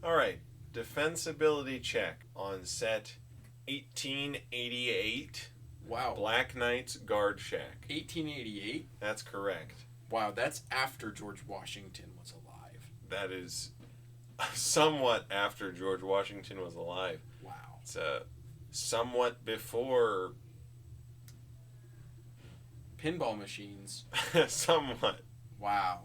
All right, defensibility check on set 1888. Wow. Black Knight's Guardshack. 1888? That's correct. Wow, that's after George Washington was alive. That is somewhat after George Washington was alive. Wow. It's somewhat before. Pinball machines. Somewhat. Wow.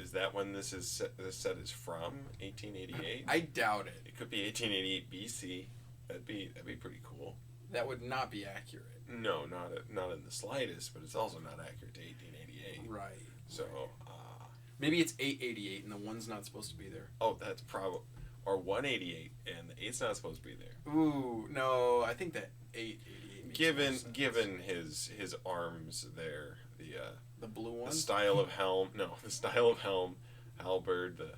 Is that when this set is from? 1888? I doubt it. It could be 1888 BC. That'd be pretty cool. That would not be accurate. No, not in the slightest, but it's also not accurate to 1888. Right. So, maybe it's 888 and the 1's not supposed to be there. oh, that's probably, or 188 and the 8's not supposed to be there. Ooh, no, I think that 888 makes more sense. Given his arms there, the blue one? the style of helm, halberd, the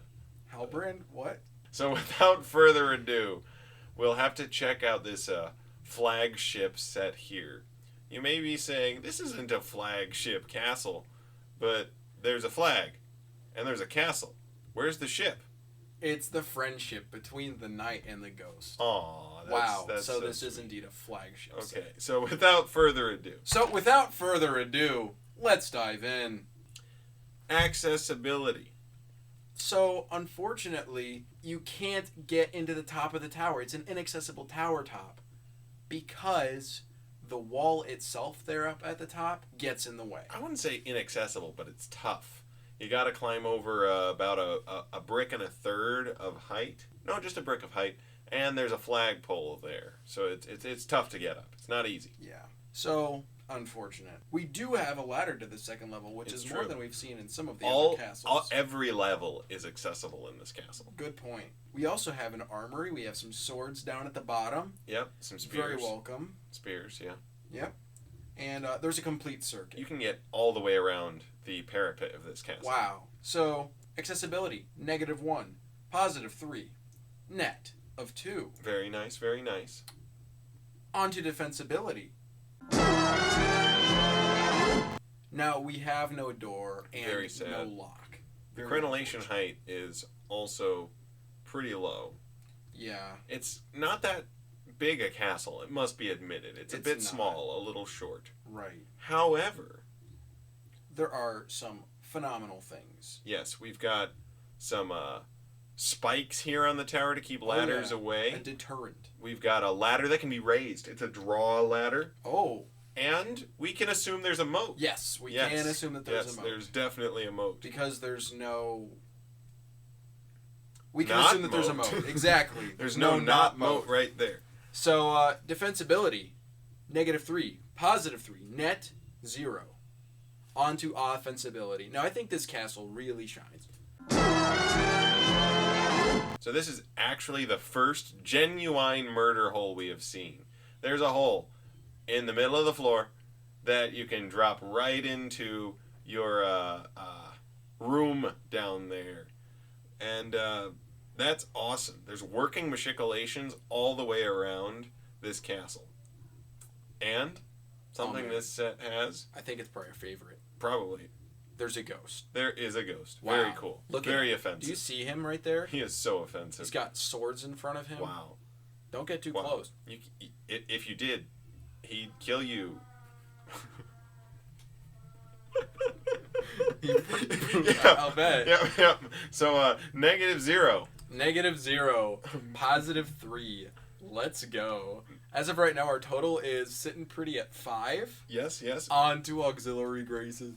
Halbrand? What? So without further ado, we'll have to check out this flagship set here. You may be saying, this isn't a flagship castle, but there's a flag, and there's a castle. Where's the ship? It's the friendship between the knight and the ghost. Aw, wow, that's so so this is sweet. indeed a flagship Okay, set. so without further ado. Let's dive in. Accessibility. So, unfortunately, you can't get into the top of the tower. It's an inaccessible tower top because the wall itself there up at the top gets in the way. I wouldn't say inaccessible, but it's tough. You got to climb over about a brick and a third of height. No, just a brick of height. And there's a flagpole there. So it's tough to get up. It's not easy. Yeah. So, unfortunate. We do have a ladder to the second level, which It's is true. more than we've seen in some of the other castles. Every level is accessible in this castle. Good point. We also have an armory. We have some swords down at the bottom. Yep, some spears. Very welcome. Spears, yeah. Yep. And there's a complete circuit. You can get all the way around the parapet of this castle. Wow. So, accessibility, -1, +3, net of 2. Very nice, very nice. On to defensibility. Now, we have no door and Very sad. no lock. The Very crenellation unfortunate. height is also pretty low. Yeah. It's not that big a castle, it must be admitted. It's a It's bit not. small, a little short. Right. However, There are some phenomenal things. yes, we've got some spikes here on the tower to keep ladders A away. deterrent. We've got a ladder that can be raised. It's a draw ladder. Oh, And we can assume there's a moat. yes. We Yes. can assume that there's Yes, a moat. there's definitely a moat. Because there's no... We can Not assume that there's a moat. moat. Exactly. There's no not moat right there. So, defensibility, -3, +3, net 0. On to offensibility. Now, I think this castle really shines. So this is actually the first genuine murder hole we have seen. There's a hole in the middle of the floor that you can drop right into your room down there. And that's awesome. There's working machicolations all the way around this castle. And something man. this set has, I think it's probably a favorite. probably, There's a ghost. there is a ghost. Wow. Very cool. Look Very at him. offensive. Do you see him right there? He is so offensive. He's got swords in front of him. Wow. Don't get too Wow. close. If you did, he'd kill you. I'll bet. Yeah. So, -0. -0, +3. Let's go. As of right now, our total is sitting pretty at 5. Yes. On to auxiliary graces.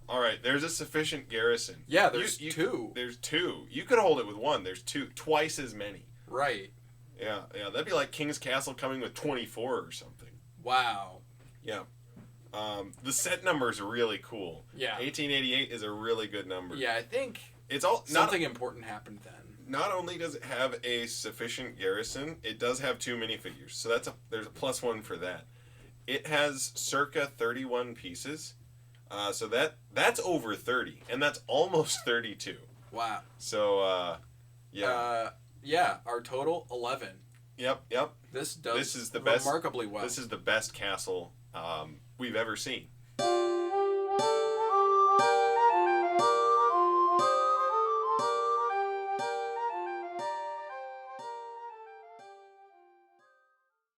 All right, there's a sufficient garrison. Yeah, there's 2. There's 2. You could hold it with 1. There's 2. Twice as many. Right. Yeah. That'd be like King's Castle coming with 24 or something. Wow. Yeah. The set number is really cool. Yeah. 1888 is a really good number. Yeah, I think It's all something important happened then. Not only does it have a sufficient garrison, it does have 2 minifigures. So there's a +1 for that. It has circa 31 pieces. So that's over 30, and that's almost 32. Wow. So yeah. Yeah, our total 11. Yep. This does This is the best. remarkably well. This is the best castle we've ever seen.